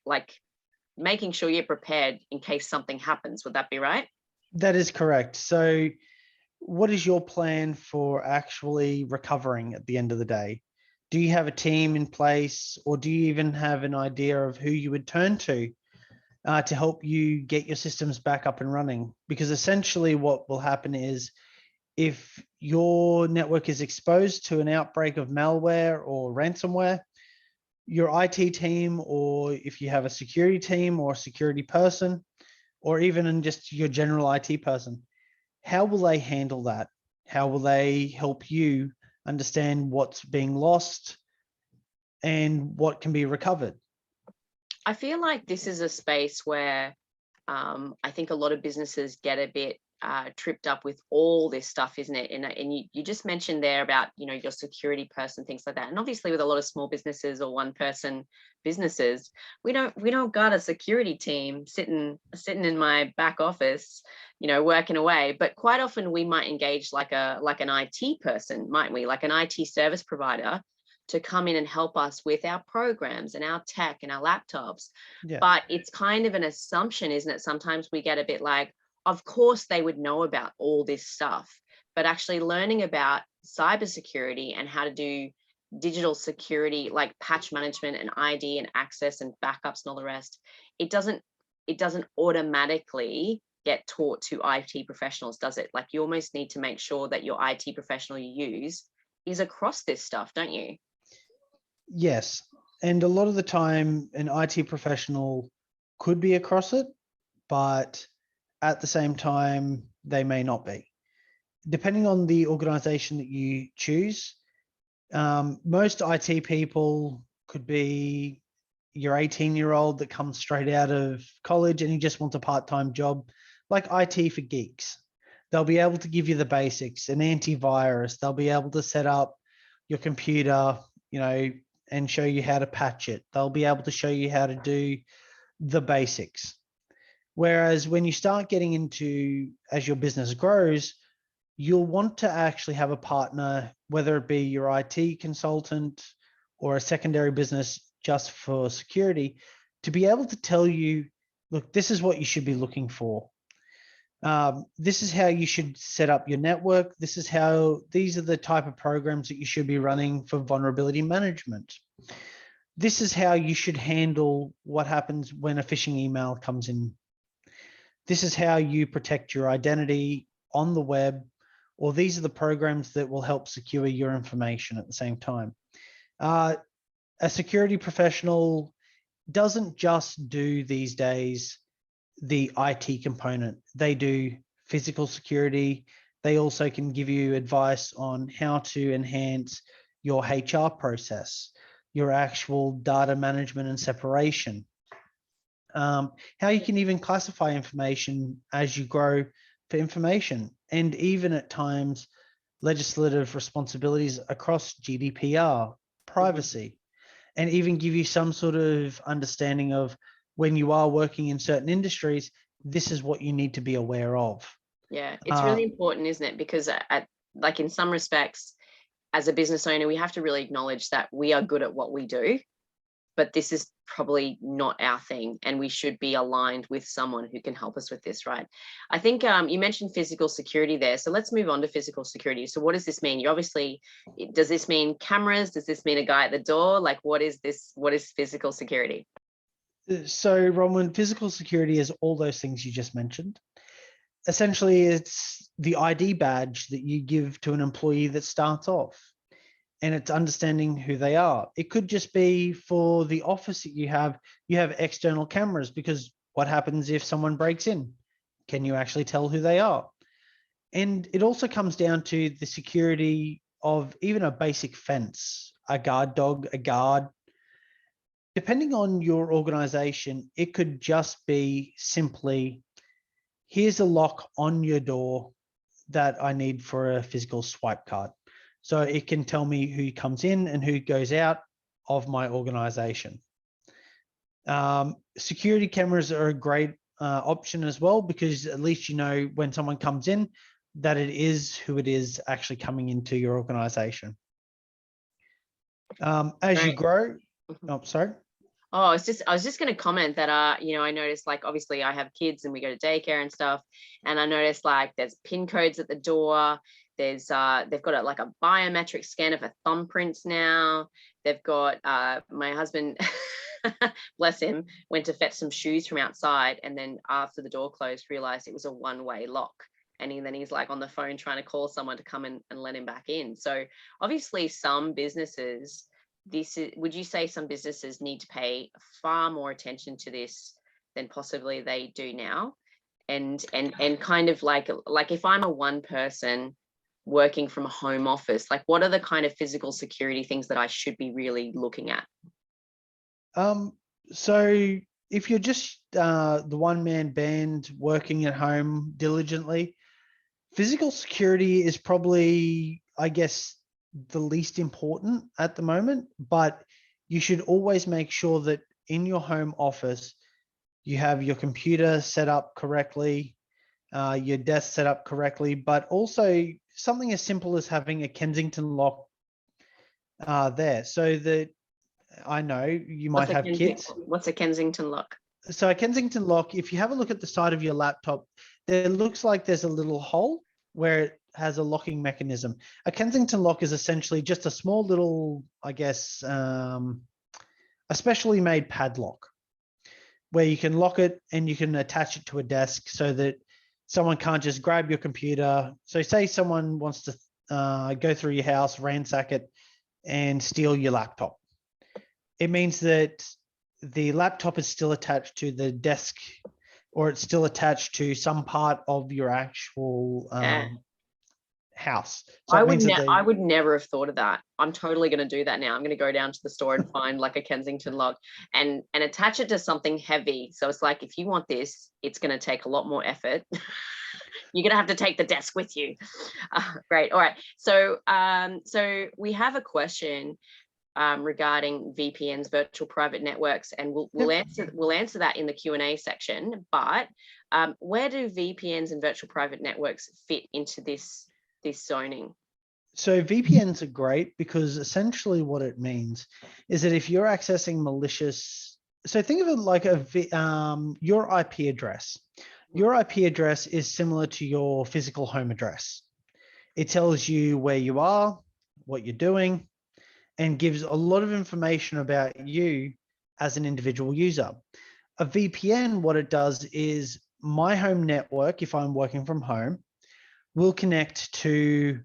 like making sure you're prepared in case something happens. Would that be right? That is correct. So what is your plan for actually recovering at the end of the day? Do you have a team in place, or do you even have an idea of who you would turn to help you get your systems back up and running? Because essentially what will happen is if your network is exposed to an outbreak of malware or ransomware, your IT team, or if you have a security team or a security person, or even in just your general IT person, how will they handle that? How will they help you understand what's being lost and what can be recovered? I feel like this is a space where I think a lot of businesses get a bit tripped up with all this stuff, isn't it? And you just mentioned there about, your security person, things like that. And obviously with a lot of small businesses or one person businesses, we don't got a security team sitting in my back office, working away. But quite often we might engage like an IT person, mightn't we? Like an IT service provider to come in and help us with our programs and our tech and our laptops. Yeah. But it's kind of an assumption, isn't it? Sometimes we get a bit like, of course they would know about all this stuff, but actually learning about cybersecurity and how to do digital security, like patch management and ID and access and backups and all the rest, it doesn't automatically get taught to IT professionals, does it? Like, you almost need to make sure that your IT professional you use is across this stuff, don't you? Yes. And a lot of the time an IT professional could be across it, but at the same time, they may not be. Depending on the organization that you choose, most IT people could be your 18-year-old that comes straight out of college and he just wants a part-time job, like IT for geeks. They'll be able to give you the basics, an antivirus. They'll be able to set up your computer, and show you how to patch it. They'll be able to show you how to do the basics. Whereas when you start getting into, as your business grows, you'll want to actually have a partner, whether it be your IT consultant or a secondary business just for security, to be able to tell you, look, this is what you should be looking for. This is how you should set up your network. These are the type of programs that you should be running for vulnerability management. This is how you should handle what happens when a phishing email comes in. This is how you protect your identity on the web, or these are the programs that will help secure your information at the same time. A security professional doesn't just do these days the IT component. They do physical security. They also can give you advice on how to enhance your HR process, your actual data management and separation, how you can even classify information as you grow for information, and even at times legislative responsibilities across GDPR, privacy, and even give you some sort of understanding of when you are working in certain industries, this is what you need to be aware of. Yeah, it's really important, isn't it? Because like in some respects, as a business owner, we have to really acknowledge that we are good at what we do, but this is probably not our thing, and we should be aligned with someone who can help us with this, right? I think you mentioned physical security there, so let's move on to physical security. So what does this mean? You obviously, does this mean cameras? Does this mean a guy at the door? Like, what is this? What is physical security? So, Rhonwyn, physical security is all those things you just mentioned. Essentially, it's the ID badge that you give to an employee that starts off, and it's understanding who they are. It could just be for the office that you have external cameras, because what happens if someone breaks in? Can you actually tell who they are? And it also comes down to the security of even a basic fence, a guard dog, a guard. Depending on your organization, it could just be simply, here's a lock on your door that I need for a physical swipe card. So it can tell me who comes in and who goes out of my organization. Security cameras are a great option as well, because at least you know when someone comes in that it is who it is actually coming into your organization. As you grow, oh, sorry. Oh, I was just going to comment that, you know, I noticed, like, obviously I have kids and we go to daycare and stuff. And I noticed, like, there's pin codes at the door. There's, they've got like a biometric scanner for thumbprints now. They've got, my husband, bless him, went to fetch some shoes from outside. And then after the door closed, realized it was a one-way lock. And then he's like on the phone trying to call someone to come in and let him back in. So obviously some businesses, would you say some businesses need to pay far more attention to this than possibly they do now? And kind of like if I'm a one person working from a home office, like what are the kind of physical security things that I should be really looking at? So if you're just the one-man band working at home diligently, physical security is probably, I guess, the least important at the moment, but you should always make sure that in your home office, you have your computer set up correctly, your desk set up correctly, but also something as simple as having a Kensington lock there, so that I know you might have kids. What's a Kensington lock? So a Kensington lock, if you have a look at the side of your laptop, there looks like there's a little hole where it has a locking mechanism. A Kensington lock is essentially just a small little, I guess, a specially made padlock where you can lock it and you can attach it to a desk so that someone can't just grab your computer. So say someone wants to go through your house, ransack it, and steal your laptop. It means that the laptop is still attached to the desk, or it's still attached to some part of your actual house. So I would never have thought of that. I'm totally going to do that now. I'm going to go down to the store and find like a Kensington lock and attach it to something heavy. So it's like, if you want this, it's going to take a lot more effort. You're going to have to take the desk with you. Great. All right. So, so we have a question regarding VPNs, virtual private networks, and we'll answer that in the Q&A section. But where do VPNs and virtual private networks fit into this zoning? So VPNs are great because essentially what it means is that if you're accessing malicious, so think of it like your IP address. Your IP address is similar to your physical home address. It tells you where you are, what you're doing, and gives a lot of information about you as an individual user. A VPN, what it does is my home network, if I'm working from home, will connect to,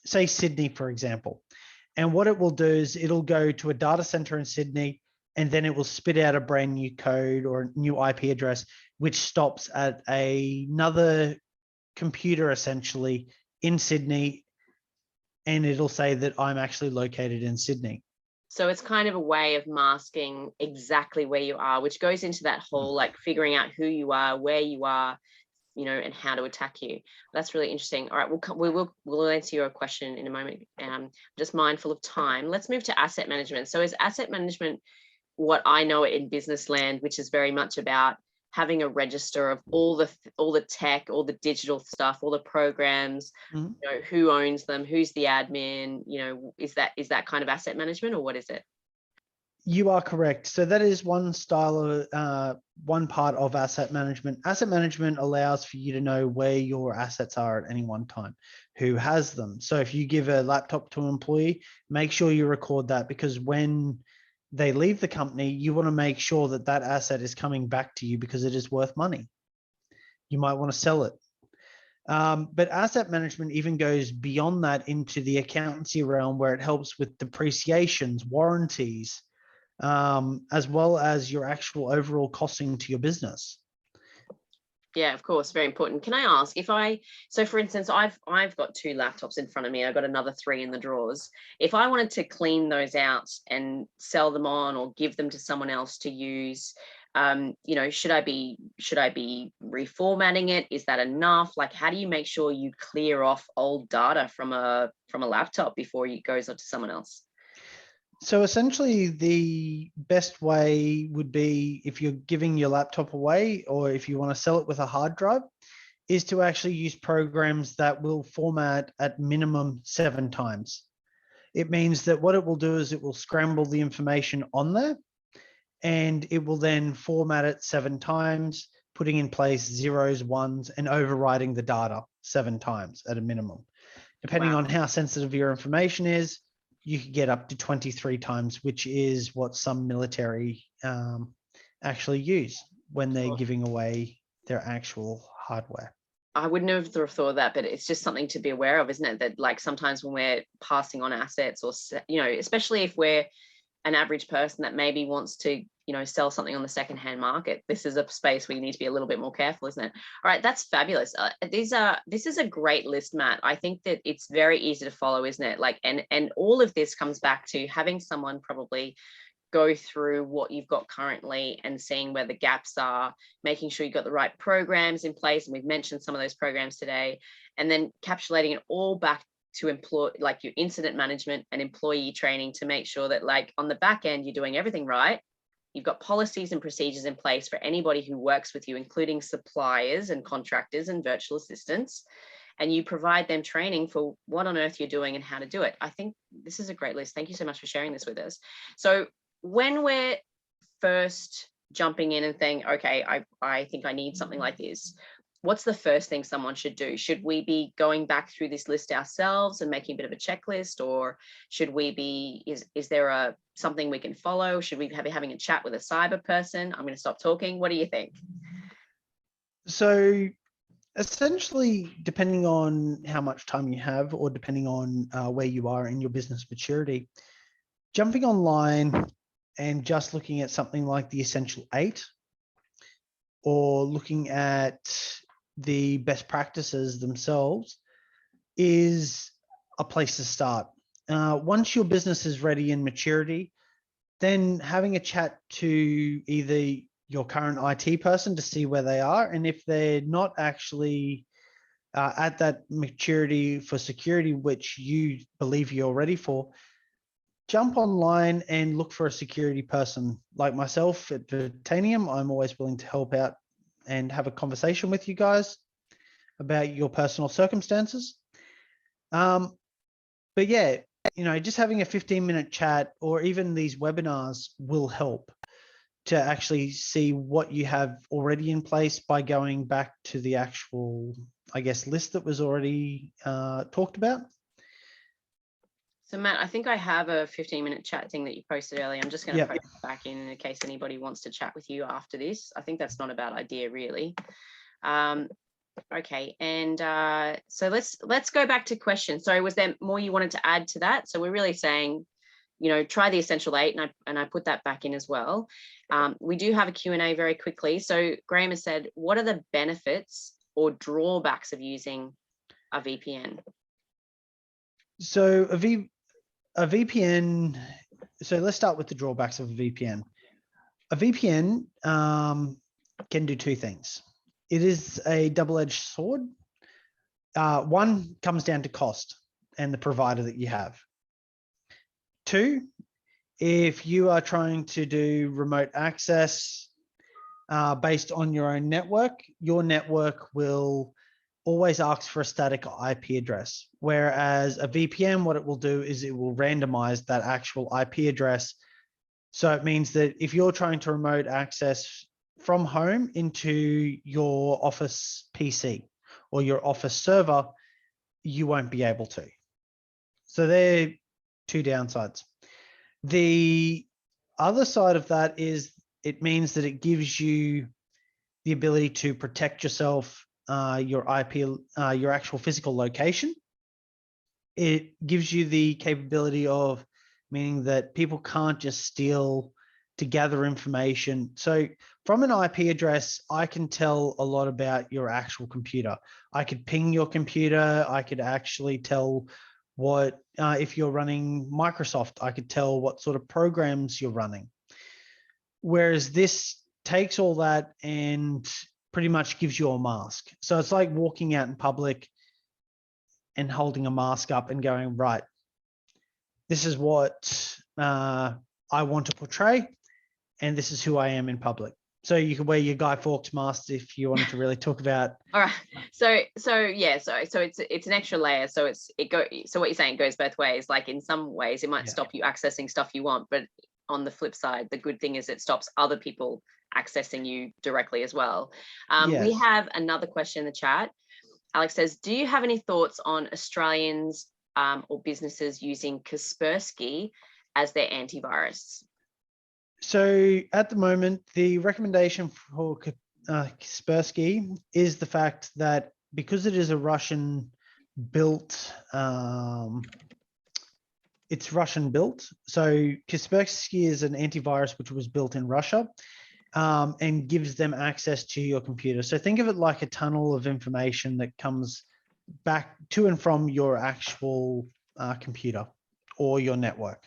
say, Sydney, for example. And what it will do is it'll go to a data center in Sydney, and then it will spit out a brand new code or a new IP address, which stops at another computer essentially in Sydney, and it'll say that I'm actually located in Sydney. So it's kind of a way of masking exactly where you are, which goes into that whole like figuring out who you are, where you are, and how to attack you. That's really interesting. All right, we'll answer your question in a moment. Just mindful of time. Let's move to asset management. So is asset management what I know it in business land, which is very much about having a register of all the tech, all the digital stuff, all the programs, who owns them, who's the admin, is that kind of asset management, or what is it? You are correct. So that is one style of one part of asset management. Asset management allows for you to know where your assets are at any one time, who has them. So if you give a laptop to an employee, make sure you record that, because when they leave the company, you want to make sure that that asset is coming back to you because it is worth money. You might want to sell it. But asset management even goes beyond that into the accountancy realm, where it helps with depreciations, warranties, as well as your actual overall costing to your business. Yeah, of course, very important. Can I ask so for instance, I've got 2 laptops in front of me. I've got another 3 in the drawers. If I wanted to clean those out and sell them on or give them to someone else to use, should I be reformatting it? Is that enough? Like, how do you make sure you clear off old data from a laptop before it goes on to someone else? So essentially, the best way would be, if you're giving your laptop away or if you want to sell it with a hard drive, is to actually use programs that will format at minimum 7 times. It means that what it will do is it will scramble the information on there, and it will then format it 7 times, putting in place zeros, ones, and overriding the data 7 times at a minimum. Depending on how sensitive your information is, you could get up to 23 times, which is what some military actually use when they're giving away their actual hardware. I would never have thought of that, but it's just something to be aware of, isn't it? That like sometimes when we're passing on assets, or especially if we're an average person that maybe wants to sell something on the secondhand market, this is a space where you need to be a little bit more careful, isn't it? All right, that's fabulous. This is a great list, Matt. I think that it's very easy to follow, isn't it? Like, and all of this comes back to having someone probably go through what you've got currently and seeing where the gaps are, making sure you've got the right programs in place, and we've mentioned some of those programs today, and then capsulating it all back to employ, like your incident management and employee training, to make sure that like on the back end you're doing everything right. You've got policies and procedures in place for anybody who works with you, including suppliers and contractors and virtual assistants, and you provide them training for what on earth you're doing and how to do it. I think this is a great list. Thank you so much for sharing this with us. So when we're first jumping in and saying, okay, I think I need something like this, what's the first thing someone should do? Should we be going back through this list ourselves and making a bit of a checklist, or should we be, is there something we can follow? Should we be having a chat with a cyber person? I'm going to stop talking. What do you think? So essentially, depending on how much time you have, or depending on where you are in your business maturity, jumping online and just looking at something like the Essential 8, or looking at the best practices themselves, is a place to start. Once your business is ready in maturity, then having a chat to either your current IT person to see where they are, and if they're not actually at that maturity for security, which you believe you're ready for, jump online and look for a security person. Like myself at Vertanium, I'm always willing to help out and have a conversation with you guys about your personal circumstances. But yeah, just having a 15-minute chat or even these webinars will help to actually see what you have already in place by going back to the actual, I guess, list that was already talked about. So Matt, I think I have a 15-minute chat thing that you posted earlier. I'm just going to post it back in case anybody wants to chat with you after this. I think that's not a bad idea, really. Okay, and so let's go back to questions. So was there more you wanted to add to that? So we're really saying, try the Essential 8, and I put that back in as well. We do have a Q&A very quickly. So Graham has said, what are the benefits or drawbacks of using a VPN? So a VPN, so let's start with the drawbacks of a VPN. A VPN can do 2 things. it is a double-edged sword. One comes down to cost and the provider that you have. Two, if you are trying to do remote access based on your own network, your network will always ask for a static IP address. Whereas a VPN, what it will do is it will randomize that actual IP address. So it means that if you're trying to remote access from home into your office PC or your office server, you won't be able to. So they're two downsides. The other side of that is it means that it gives you the ability to protect yourself, your IP, your actual physical location. It gives you the capability of meaning that people can't just steal to gather information. So from an IP address, I can tell a lot about your actual computer. I could ping your computer. I could actually tell what, if you're running Microsoft, I could tell what sort of programs you're running. Whereas this takes all that and pretty much gives you a mask. So it's like walking out in public and holding a mask up and going, right, this is what I want to portray, and this is who I am in public. So you can wear your Guy Fawkes mask if you wanted to really talk about. All right. So it's an extra layer. So so what you're saying goes both ways. Like in some ways, it might stop you accessing stuff you want, but on the flip side, the good thing is it stops other people accessing you directly as well. We have another question in the chat. Alex says, do you have any thoughts on Australians or businesses using Kaspersky as their antivirus? So at the moment, the recommendation for Kaspersky is the fact that because it is a Russian built, it's Russian built. So Kaspersky is an antivirus which was built in Russia and gives them access to your computer. So think of it like a tunnel of information that comes back to and from your actual computer or your network.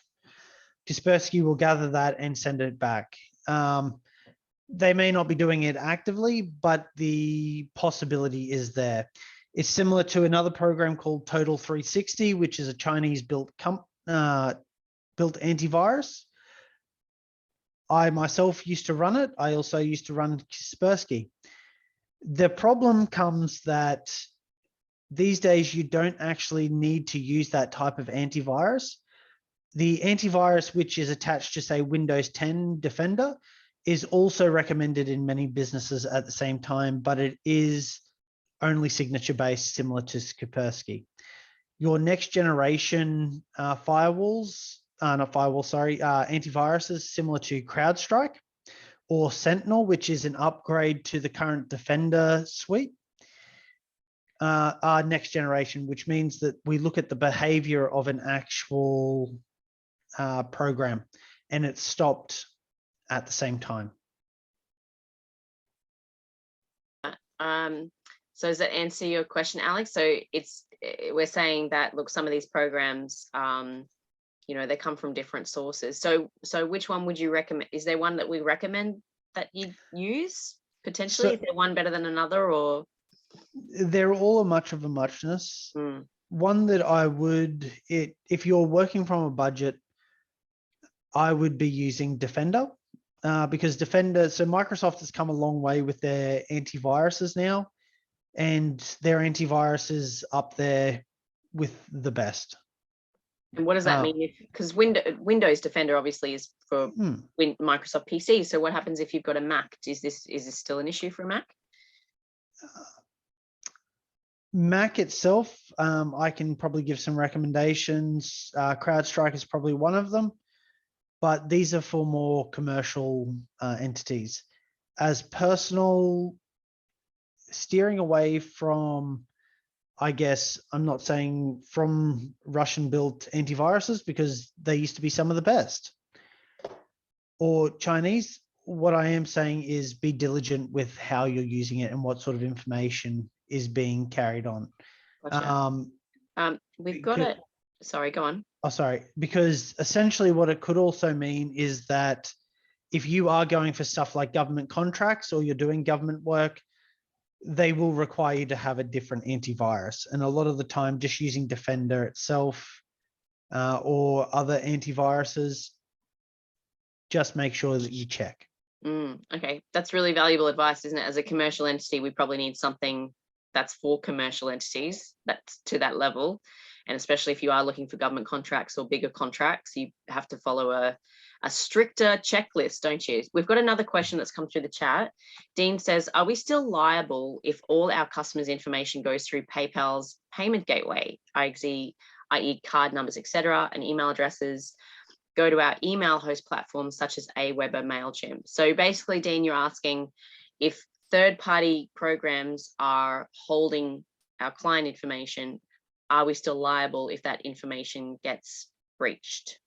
Kaspersky will gather that and send it back. They may not be doing it actively, but the possibility is there. It's similar to another program called Total 360, which is a Chinese built antivirus. I myself used to run it. I also used to run Kaspersky. The problem comes that these days you don't actually need to use that type of antivirus. The antivirus, which is attached to, say, Windows 10 Defender, is also recommended in many businesses at the same time, but it is only signature-based, similar to Kaspersky. Your next generation antiviruses, similar to CrowdStrike or Sentinel, which is an upgrade to the current Defender suite, are next generation, which means that we look at the behavior of an actual program, and it's stopped at the same time. So does that answer your question, Alex? So we're saying that, look, some of these programs, they come from different sources. So which one would you recommend? Is there one that we recommend that you use potentially? Is there one better than another, or? They're all a much of a muchness. One that I would, if you're working from a budget, I would be using Defender because Defender, so Microsoft has come a long way with their antiviruses now, and their antivirus is up there with the best. And what does that mean? Because Windows Defender obviously is for Microsoft PC. So what happens if you've got a Mac? Is this still an issue for a Mac? Mac itself, I can probably give some recommendations. CrowdStrike is probably one of them, but these are for more commercial entities. As personal, steering away from, I guess, I'm not saying from Russian-built antiviruses because they used to be some of the best, or Chinese. What I am saying is be diligent with how you're using it and what sort of information is being carried on. Gotcha. We've got it. Sorry, go on. Oh, sorry. Because essentially what it could also mean is that if you are going for stuff like government contracts or you're doing government work, they will require you to have a different antivirus. And a lot of the time, just using Defender itself or other antiviruses, just make sure that you check. Okay, that's really valuable advice, isn't it? As a commercial entity, we probably need something that's for commercial entities, that's to that level. And especially if you are looking for government contracts or bigger contracts, you have to follow a stricter checklist, don't you? We've got another question that's come through the chat. Dean says, are we still liable if all our customers' information goes through PayPal's payment gateway, i.e. card numbers, etc., and email addresses, go to our email host platforms such as Aweber, MailChimp? So basically, Dean, you're asking if third-party programs are holding our client information, are we still liable if that information gets breached?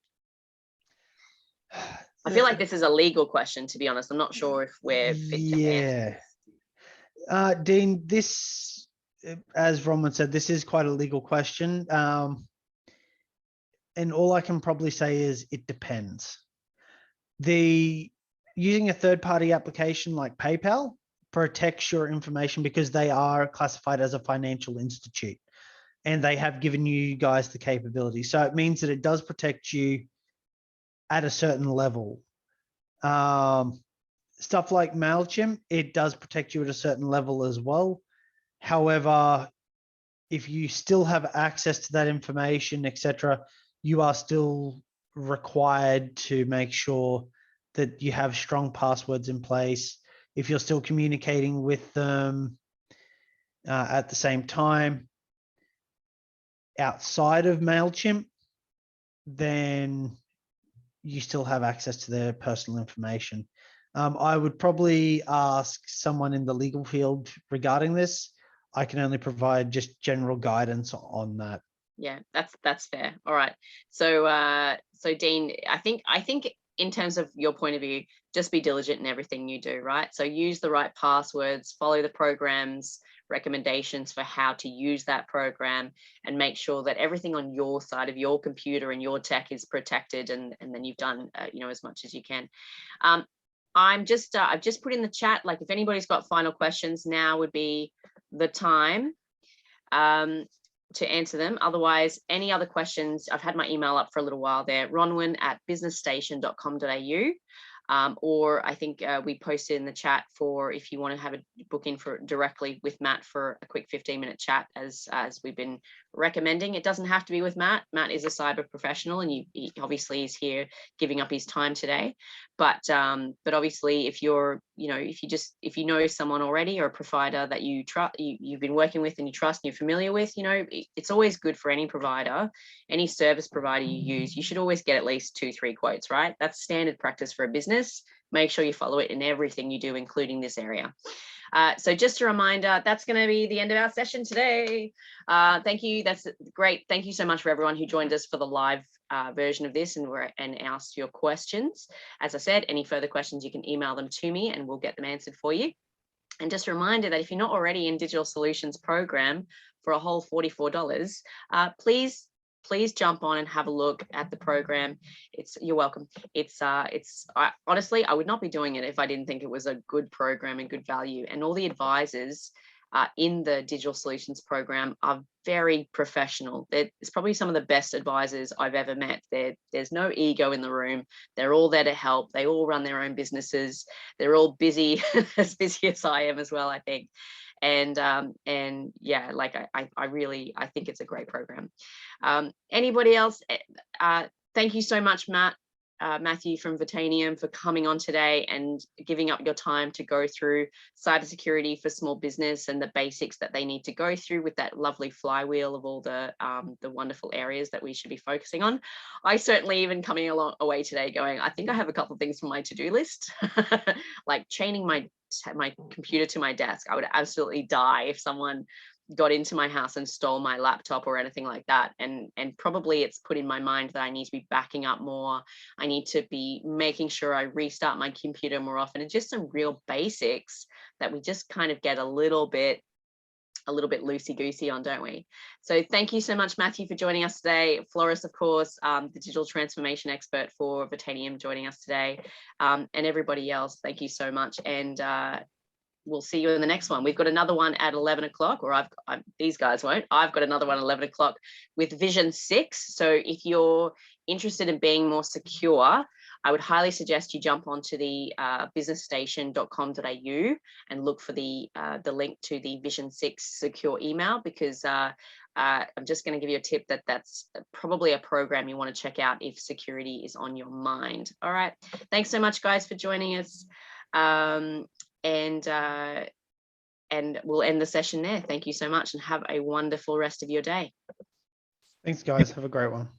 I feel like this is a legal question, to be honest. I'm not sure if we're fit to answer this. Dean, this, as Rhonwyn said, this is quite a legal question. And all I can probably say is it depends. Using a third-party application like PayPal protects your information because they are classified as a financial institute and they have given you guys the capability. So it means that it does protect you at a certain level. Stuff like MailChimp, it does protect you at a certain level as well. However, if you still have access to that information, etc., you are still required to make sure that you have strong passwords in place. If you're still communicating with them at the same time outside of MailChimp, then you still have access to their personal information. I would probably ask someone in the legal field regarding this. I can only provide just general guidance on that. Yeah, that's fair. All right. So Dean, I think in terms of your point of view, just be diligent in everything you do, right? So use the right passwords, follow the program's recommendations for how to use that program, and make sure that everything on your side of your computer and your tech is protected, and then you've done as much as you can. I've just put in the chat, like, if anybody's got final questions, now would be the time to answer them. Otherwise, any other questions, I've had my email up for a little while there, Rhonwyn at businessstation.com.au. Or I think we posted in the chat for if you want to have a book in for directly with Matt for a quick 15-minute chat, as we've been recommending. It doesn't have to be with Matt. Matt is a cyber professional, and he obviously is here giving up his time today. But obviously, if you're, if you know someone already, or a provider that you trust, you've been working with and you trust and you're familiar with, it's always good for any provider, any service provider you use. You should always get at least 2-3 quotes, right? That's standard practice for a business. Make sure you follow it in everything you do, including this area. So just a reminder, that's going to be the end of our session today. Thank you. That's great. Thank you so much for everyone who joined us for the live version of this and asked your questions. As I said, any further questions, you can email them to me and we'll get them answered for you. And just a reminder that if you're not already in Digital Solutions program for a whole $44, please jump on and have a look at the program. You're welcome. Honestly, I would not be doing it if I didn't think it was a good program and good value. And all the advisors in the Digital Solutions program are very professional. It's probably some of the best advisors I've ever met. There's no ego in the room. They're all there to help. They all run their own businesses. They're all busy, as busy as I am as well, I think. And yeah, like I think it's a great program. Anybody else? Thank you so much, Matthew from Vertanium, for coming on today and giving up your time to go through cybersecurity for small business and the basics that they need to go through with that lovely flywheel of all the wonderful areas that we should be focusing on. I certainly, even coming away today going, I think I have a couple of things from my to-do list, like chaining my computer to my desk. I would absolutely die if someone got into my house and stole my laptop or anything like that. And probably it's put in my mind that I need to be backing up more. I need to be making sure I restart my computer more often, and just some real basics that we just kind of get a little bit loosey-goosey on, don't we? So thank you so much, Matthew, for joining us today. Floris, of course, the digital transformation expert for Vertanium, joining us today, and everybody else, thank you so much. And we'll see you in the next one. We've got another one at 11 o'clock, or these guys won't. I've got another one at 11 o'clock with Vision 6. So if you're interested in being more secure, I would highly suggest you jump onto the businessstation.com.au and look for the link to the Vision 6 secure email, because I'm just going to give you a tip that that's probably a program you want to check out if security is on your mind. All right. Thanks so much, guys, for joining us. And we'll end the session there. Thank you so much and have a wonderful rest of your day. Thanks, guys. Have a great one.